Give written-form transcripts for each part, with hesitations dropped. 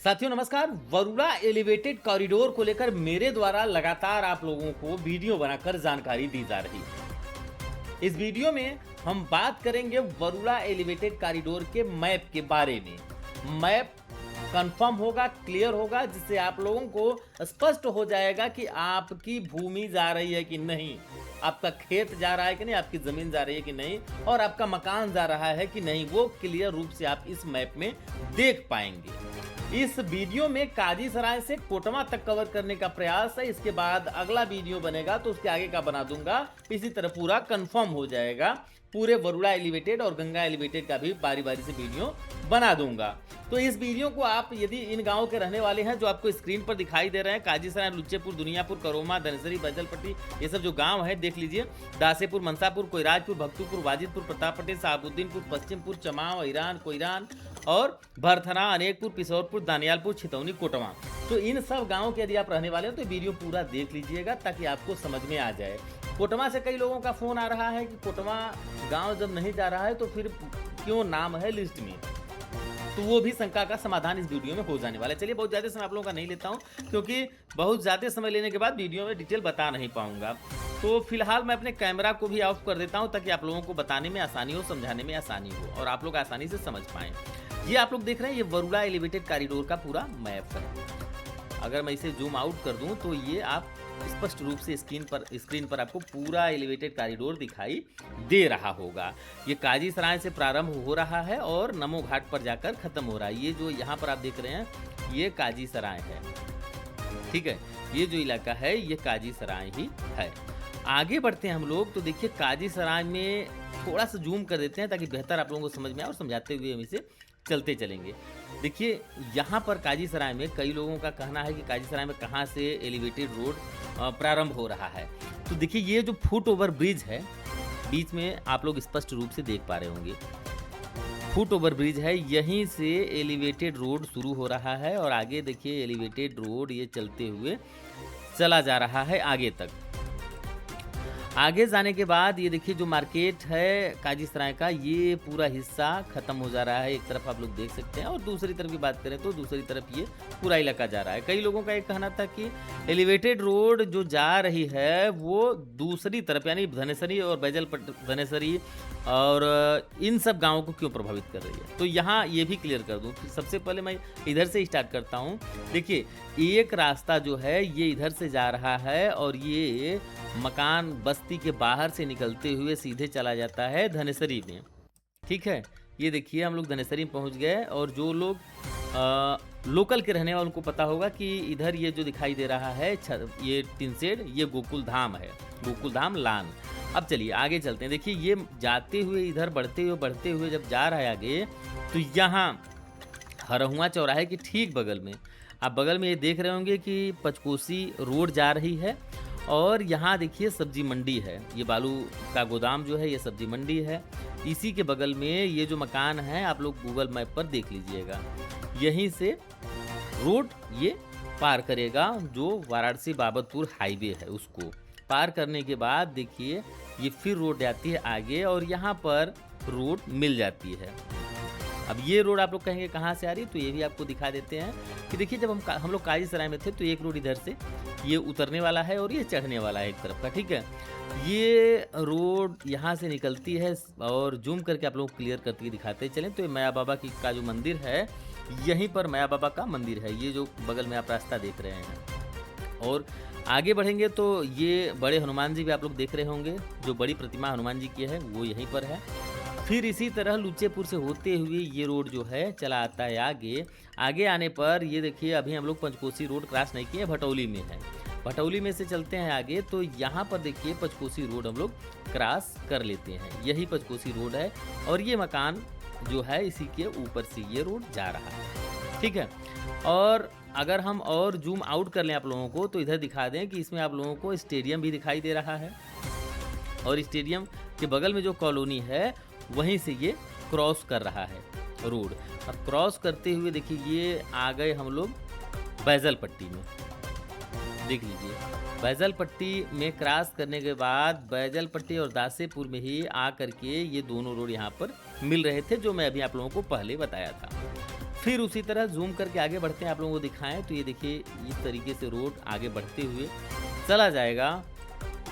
साथियों नमस्कार। Varuna elevated corridor को लेकर मेरे द्वारा लगातार आप लोगों को वीडियो बनाकर जानकारी दी जा रही है। इस वीडियो में हम बात करेंगे वरुणा एलिवेटेड कॉरिडोर के मैप के बारे में। मैप कंफर्म होगा, क्लियर होगा, जिससे आप लोगों को स्पष्ट हो जाएगा कि आपकी भूमि जा रही है कि नहीं, आपका खेत जा रहा है कि नहीं, आपकी जमीन जा रही है कि नहीं, और आपका मकान जा रहा है कि नहीं, वो क्लियर रूप से आप इस मैप में देख पाएंगे। इस वीडियो में काजीसराय से कोटवा तक कवर करने का प्रयास है। इसके बाद अगला वीडियो बनेगा तो उसके आगे का बना दूंगा। इसी तरह पूरा कंफर्म हो जाएगा। पूरे वरुणा एलिवेटेड और गंगा एलिवेटेड का भी बारी बारी से वीडियो बना दूंगा। तो इस वीडियो को आप यदि इन गांवों के रहने वाले हैं जो आपको स्क्रीन पर दिखाई दे रहे हैं, काजीसराय, लुच्चेपुर, दुनियापुर, करोमा, धनसरी, बैजलपट्टी, ये सब जो गांव है देख लीजिए। दासेपुर, मनसापुर, कोइराजपुर, भक्तुपुर, वाजिदपुर, प्रतापपट्टी, साहबुद्दीनपुर, पश्चिमपुर, चमाव, ईरान, कोईरान और भरथना, अनेकपुर, पिसौरपुर, दानियालपुर, छितौनी, कोटवा। तो इन सब गाँव के यदि आप रहने वाले हो तो वीडियो पूरा देख लीजिएगा ताकि आपको समझ में आ जाए। कोटवा से कई लोगों का फोन आ रहा है कि कोटवा गांव जब नहीं जा रहा है तो फिर क्यों नाम है लिस्ट में, तो वो भी शंका का समाधान इस वीडियो में हो जाने वाला है। चलिए, बहुत ज़्यादा समय आप लोगों का नहीं लेता हूं क्योंकि बहुत ज़्यादा समय लेने के बाद वीडियो में डिटेल बता नहीं पाऊंगा। तो फिलहाल मैं अपने कैमरा को भी ऑफ कर देता हूं ताकि आप लोगों को बताने में आसानी हो, समझाने में आसानी हो और आप लोग आसानी से समझ पाएँ। ये आप लोग देख रहे हैं, ये वरुणा एलिवेटेड कॉरिडोर का पूरा मैप है। अगर मैं इसे जूम आउट कर दूं तो ये आप स्पष्ट रूप से स्क्रीन पर आपको पूरा एलिवेटेड कॉरिडोर दिखाई दे रहा होगा। ये काजीसराय से प्रारंभ हो रहा है और नमो घाट पर जाकर खत्म हो रहा है। ये जो यहाँ पर आप देख रहे हैं ये काजीसराय है, ठीक है। ये जो इलाका है ये काजीसराय ही है। आगे बढ़ते हैं हम लोग तो देखिए काजीसराय में थोड़ा सा जूम कर देते हैं ताकि बेहतर आप लोगों को समझ में आए और समझाते हुए हम इसे चलते चलेंगे। देखिए यहाँ पर काजीसराय में कई लोगों का कहना है कि काजीसराय में कहाँ से एलिवेटेड रोड प्रारंभ हो रहा है। तो देखिए ये जो फुट ओवर ब्रिज है बीच में आप लोग स्पष्ट रूप से देख पा रहे होंगे, फुट ओवर ब्रिज है, यहीं से एलिवेटेड रोड शुरू हो रहा है और आगे देखिए एलिवेटेड रोड ये चलते हुए चला जा रहा है आगे तक। आगे जाने के बाद ये देखिए जो मार्केट है काजीसराय का ये पूरा हिस्सा खत्म हो जा रहा है। एक तरफ आप लोग देख सकते हैं और दूसरी तरफ की बात करें तो दूसरी तरफ ये पूरा इलाका जा रहा है। कई लोगों का एक कहना था कि एलिवेटेड रोड जो जा रही है वो दूसरी तरफ यानी धनेसरी और धनेसरी और इन सब गाँवों को क्यों प्रभावित कर रही है। तो यहाँ ये भी क्लियर कर दूँ। सबसे पहले मैं इधर से स्टार्ट करता हूँ। देखिए एक रास्ता जो है ये इधर से जा रहा है और ये मकान बस्ती के बाहर से निकलते हुए सीधे चला जाता है धनेसरी में, ठीक है। ये देखिए हम लोग धनेसरी में पहुंच गए और जो लोग लोकल के रहने वालों को पता होगा कि इधर ये जो दिखाई दे रहा है ये टिन शेड ये गोकुल धाम है, गोकुल धाम लान। अब चलिए आगे चलते हैं। देखिए ये जाते हुए इधर बढ़ते हुए जब जा रहा है आगे तो यहाँ हरहुआ चौराहे के ठीक बगल में आप बगल में ये देख रहे होंगे कि पचकोसी रोड जा रही है और यहाँ देखिए सब्जी मंडी है। ये बालू का गोदाम जो है ये सब्जी मंडी है। इसी के बगल में ये जो मकान है आप लोग गूगल मैप पर देख लीजिएगा, यहीं से रोड ये पार करेगा जो वाराणसी बाबतपुर हाईवे है। उसको पार करने के बाद देखिए ये फिर रोड जाती है आगे और यहाँ पर रोड मिल जाती है। अब ये रोड आप लोग कहेंगे कहाँ से आ रही है, तो ये भी आपको दिखा देते हैं कि देखिए जब हम लोग काजीसराय में थे तो एक रोड इधर से ये उतरने वाला है और ये चढ़ने वाला है एक तरफ का, ठीक है। ये रोड यहाँ से निकलती है और जूम करके आप लोग क्लियर करके दिखाते चलें तो माया बाबा का जो मंदिर है यहीं पर माया बाबा का मंदिर है। ये जो बगल में आप रास्ता देख रहे हैं और आगे बढ़ेंगे तो ये बड़े हनुमान जी भी आप लोग देख रहे होंगे, जो बड़ी प्रतिमा हनुमान जी की है वो यहीं पर है। फिर इसी तरह लुच्चेपुर से होते हुए ये रोड जो है चला आता है आगे आने पर ये देखिए अभी हम लोग पंचकोसी रोड क्रॉस नहीं किए, भटौली में है। भटौली में से चलते हैं आगे तो यहाँ पर देखिए पचकोसी रोड हम लोग क्रॉस कर लेते हैं। यही पचकोसी रोड है और ये मकान जो है इसी के ऊपर से ये रोड जा रहा है, ठीक है। और अगर हम और जूम आउट कर लें आप लोगों को तो इधर दिखा दें कि इसमें आप लोगों को स्टेडियम भी दिखाई दे रहा है और स्टेडियम के बगल में जो कॉलोनी है वहीं से ये क्रॉस कर रहा है रोड। अब क्रॉस करते हुए देखिए ये आ गए हम लोग बैजलपट्टी में, देख लीजिए बैजलपट्टी में क्रॉस करने के बाद बैजलपट्टी और दासेपुर में ही आ करके ये दोनों रोड यहाँ पर मिल रहे थे जो मैं अभी आप लोगों को पहले बताया था। फिर उसी तरह जूम करके आगे बढ़ते हैं, आप लोगों को दिखाएं तो ये देखिए इस तरीके से रोड आगे बढ़ते हुए चला जाएगा।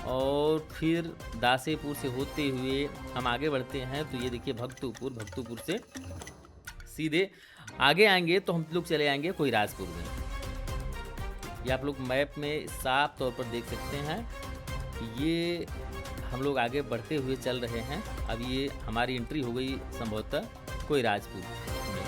और फिर दासेपुर से होते हुए हम आगे बढ़ते हैं तो ये देखिए भक्तपुर से सीधे आगे आएंगे तो हम लोग चले आएंगे कोइराजपुर में। ये आप लोग मैप में साफ तौर पर देख सकते हैं कि ये हम लोग आगे बढ़ते हुए चल रहे हैं। अब ये हमारी एंट्री हो गई संभवतः कोइराजपुर में,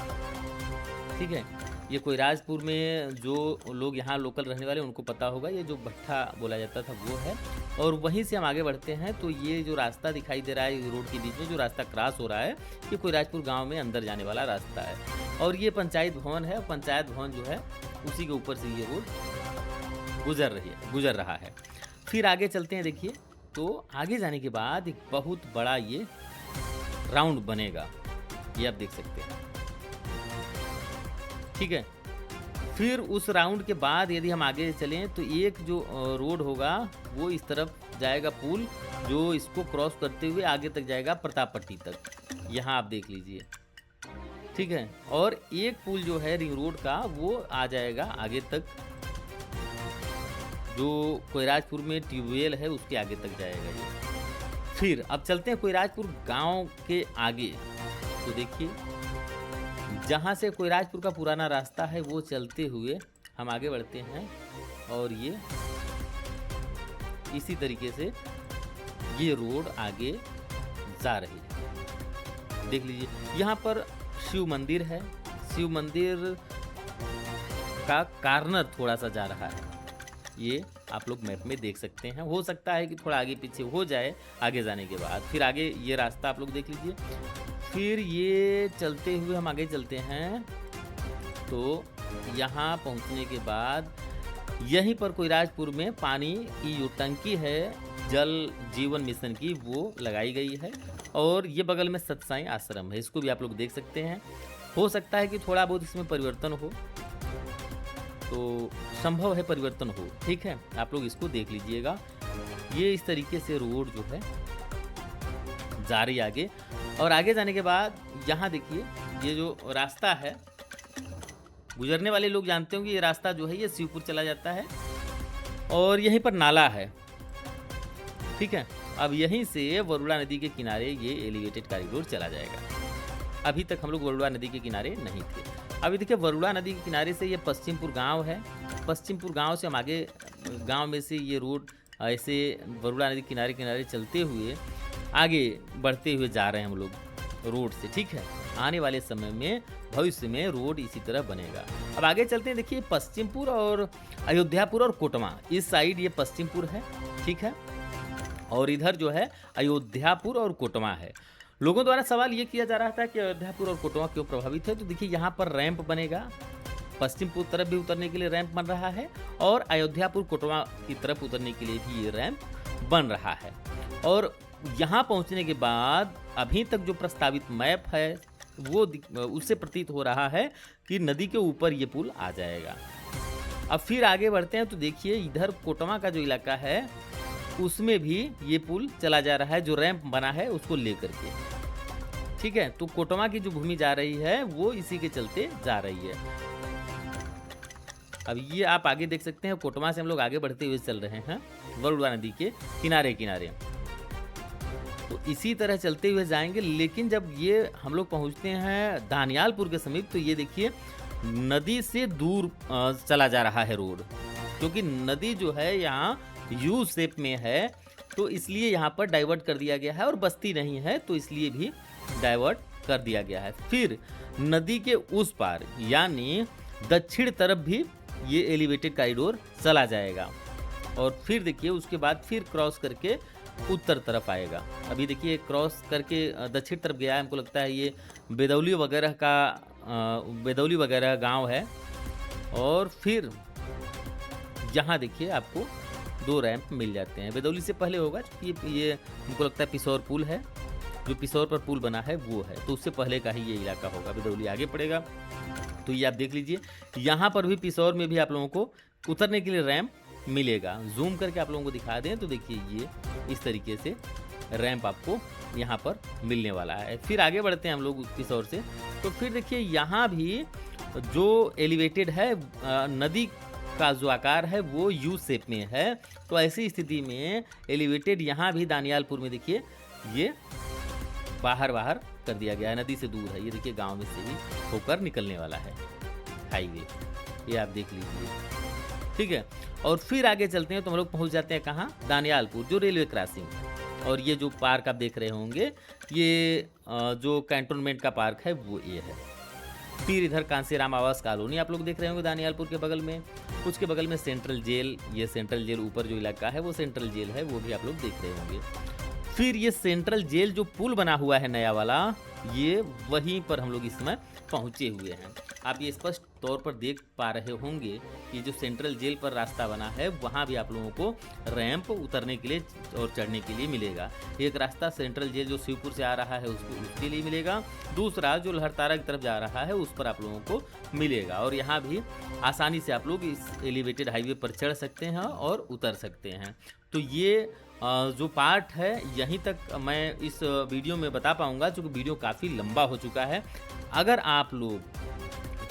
ठीक है। ये कोइराजपुर में जो लोग यहाँ लोकल रहने वाले उनको पता होगा, ये जो भट्ठा बोला जाता था वो है। और वहीं से हम आगे बढ़ते हैं तो ये जो रास्ता दिखाई दे रहा है रोड के बीच में जो रास्ता क्रॉस हो रहा है, ये कोइराजपुर गांव में अंदर जाने वाला रास्ता है। और ये पंचायत भवन है, पंचायत भवन जो है उसी के ऊपर से ये रोड गुजर रहा है। फिर आगे चलते हैं, देखिए तो आगे जाने के बाद एक बहुत बड़ा ये राउंड बनेगा, ये आप देख सकते हैं, ठीक है। फिर उस राउंड के बाद यदि हम आगे चलें तो एक जो रोड होगा वो इस तरफ जाएगा, पुल जो इसको क्रॉस करते हुए आगे तक जाएगा प्रतापपट्टी तक, यहाँ आप देख लीजिए, ठीक है। और एक पुल जो है रिंग रोड का वो आ जाएगा आगे तक, जो कोइराजपुर में ट्यूबवेल है उसके आगे तक जाएगा ये। फिर अब चलते हैं कोइराजपुर गांव के आगे, तो देखिए जहाँ से कोइराजपुर का पुराना रास्ता है वो चलते हुए हम आगे बढ़ते हैं और ये इसी तरीके से ये रोड आगे जा रही है। देख लीजिए यहाँ पर शिव मंदिर है, शिव मंदिर का कार्नर थोड़ा सा जा रहा है, ये आप लोग मैप में देख सकते हैं। हो सकता है कि थोड़ा आगे पीछे हो जाए आगे जाने के बाद। फिर आगे ये रास्ता आप लोग देख लीजिए। फिर ये चलते हुए हम आगे चलते हैं तो यहाँ पहुँचने के बाद यहीं पर कोइराजपुर में पानी की जो टंकी है जल जीवन मिशन की वो लगाई गई है। और ये बगल में सतसाई आश्रम है, इसको भी आप लोग देख सकते हैं। हो सकता है कि थोड़ा बहुत इसमें परिवर्तन हो, तो संभव है परिवर्तन हो, ठीक है। आप लोग इसको देख लीजिएगा। ये इस तरीके से रोड जो है जा रही आगे। और आगे जाने के बाद यहाँ देखिए ये जो रास्ता है, गुजरने वाले लोग जानते होंगे ये रास्ता जो है ये शिवपुर चला जाता है और यहीं पर नाला है, ठीक है। अब यहीं से वरुणा नदी के किनारे ये एलिवेटेड कॉरिडोर चला जाएगा। अभी तक हम लोग वरुणा नदी के किनारे नहीं थे। अभी देखिए वरुणा नदी के किनारे से ये पश्चिमपुर गांव है, पश्चिमपुर गांव से हम आगे गांव में से ये रोड ऐसे वरुणा नदी किनारे किनारे चलते हुए आगे बढ़ते हुए जा रहे हैं हम लोग रोड से, ठीक है। आने वाले समय में भविष्य में रोड इसी तरह बनेगा। अब आगे चलते हैं, देखिए पश्चिमपुर और अयोध्यापुर और कोटमा, इस साइड ये पश्चिमपुर है, ठीक है, और इधर जो है अयोध्यापुर और कोटमा है। लोगों द्वारा सवाल ये किया जा रहा था कि अयोध्यापुर और कोटमा क्यों प्रभावित है, तो देखिए यहाँ पर रैंप बनेगा, पश्चिमपुर तरफ भी उतरने के लिए रैंप बन रहा है और अयोध्यापुर कोटमा की तरफ उतरने के लिए भी ये रैंप बन रहा है। और यहाँ पहुँचने के बाद अभी तक जो प्रस्तावित मैप है वो उससे प्रतीत हो रहा है कि नदी के ऊपर ये पुल आ जाएगा। अब फिर आगे बढ़ते हैं तो देखिए इधर कोटमा का जो इलाका है उसमें भी ये पुल चला जा रहा है, जो रैंप बना है उसको लेकर के, ठीक है। तो कोटमा की जो भूमि जा रही है वो इसी के चलते जा रही है। अब ये आप आगे देख सकते हैं, कोटमा से हम लोग आगे बढ़ते हुए चल रहे हैं वरुणा नदी के किनारे किनारे, तो इसी तरह चलते हुए जाएंगे। लेकिन जब ये हम लोग पहुंचते हैं दानियालपुर के समीप तो ये देखिए नदी से दूर चला जा रहा है रोड, क्योंकि नदी जो है यहाँ यू शेप में है तो इसलिए यहाँ पर डाइवर्ट कर दिया गया है, और बस्ती नहीं है तो इसलिए भी डाइवर्ट कर दिया गया है। फिर नदी के उस पार यानी दक्षिण तरफ भी ये एलिवेटेड कॉरिडोर चला जाएगा और फिर देखिए उसके बाद फिर क्रॉस करके उत्तर तरफ आएगा। अभी देखिए क्रॉस करके दक्षिण तरफ गया है, हमको लगता है ये बेदौली वगैरह गांव है। और फिर यहाँ देखिए आपको 2 रैंप मिल जाते हैं। बेदौली से पहले होगा क्योंकि ये हमको लगता है पिसौर पुल है, जो पिसौर पर पुल बना है वो है, तो उससे पहले का ही ये इलाका होगा। बेदौली आगे पड़ेगा तो ये आप देख लीजिए। यहाँ पर भी पिसौर में भी आप लोगों को उतरने के लिए रैंप मिलेगा। जूम करके आप लोगों को दिखा दें तो देखिए ये इस तरीके से रैंप आपको यहाँ पर मिलने वाला है। फिर आगे बढ़ते हैं हम लोग पिसौर से, तो फिर देखिए यहाँ भी जो एलिवेटेड है नदी का जो आकार है वो यू शेप में है। तो ऐसी स्थिति में एलिवेटेड यहाँ भी दानियालपुर में देखिए ये बाहर कर दिया गया है, नदी से दूर है। ये देखिए गांव में से ही होकर निकलने वाला है हाईवे, ये आप देख लीजिए, ठीक है। और फिर आगे चलते हैं तो हम लोग पहुंच जाते हैं कहाँ, दानियालपुर जो रेलवे क्रॉसिंग। और ये जो पार्क आप देख रहे होंगे ये जो कैंटोनमेंट का पार्क है वो ये है। फिर इधर कांसीराम आवास कॉलोनी आप लोग देख रहे होंगे दानियालपुर के बगल में। उसके बगल में सेंट्रल जेल, ये सेंट्रल जेल ऊपर जो इलाका है वो सेंट्रल जेल है, वो भी आप लोग देख रहे होंगे। फिर ये सेंट्रल जेल जो पुल बना हुआ है नया वाला, ये वहीं पर हम लोग इस समय पहुंचे हुए हैं। आप ये स्पष्ट तौर पर देख पा रहे होंगे कि जो सेंट्रल जेल पर रास्ता बना है वहाँ भी आप लोगों को रैंप उतरने के लिए और चढ़ने के लिए मिलेगा। एक रास्ता सेंट्रल जेल जो शिवपुर से आ रहा है उसके लिए मिलेगा, दूसरा जो लहरतारा की तरफ जा रहा है उस पर आप लोगों को मिलेगा। और यहाँ भी आसानी से आप लोग इस एलिवेटेड हाईवे पर चढ़ सकते हैं और उतर सकते हैं। तो ये जो पार्ट है यहीं तक मैं इस वीडियो में बता पाऊंगा, क्योंकि वीडियो काफ़ी लंबा हो चुका है। अगर आप लोग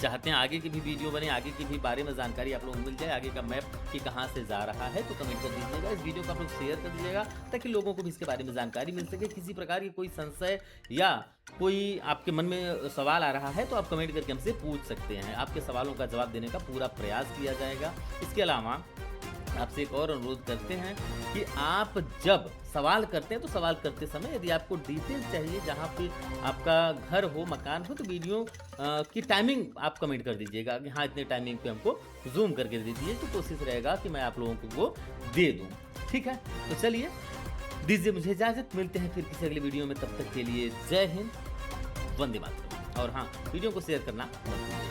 चाहते हैं आगे की भी वीडियो बने, आगे की भी बारे में जानकारी आप लोगों को मिल जाए, आगे का मैप कि कहाँ से जा रहा है, तो कमेंट कर दीजिएगा। इस वीडियो को आप लोग शेयर कर दीजिएगा ताकि लोगों को भी इसके बारे में जानकारी मिल सके। किसी प्रकार की कोई संशय या कोई आपके मन में सवाल आ रहा है तो आप कमेंट करके हमसे पूछ सकते हैं, आपके सवालों का जवाब देने का पूरा प्रयास किया जाएगा। इसके अलावा आपसे एक और अनुरोध करते हैं कि आप जब सवाल करते हैं तो सवाल करते समय यदि आपको डिटेल चाहिए जहाँ पे आपका घर हो, मकान हो, तो वीडियो की टाइमिंग आप कमेंट कर दीजिएगा कि हाँ इतने टाइमिंग पे हमको जूम करके दे दीजिए, तो कोशिश रहेगा कि मैं आप लोगों को वो दे दूँ, ठीक है। तो चलिए दीजिए मुझे इजाज़त, मिलते हैं फिर किसी अगले वीडियो में। तब तक के लिए जय हिंद, वंदे मातरम। और हाँ, वीडियो को शेयर करना मत भूलिए।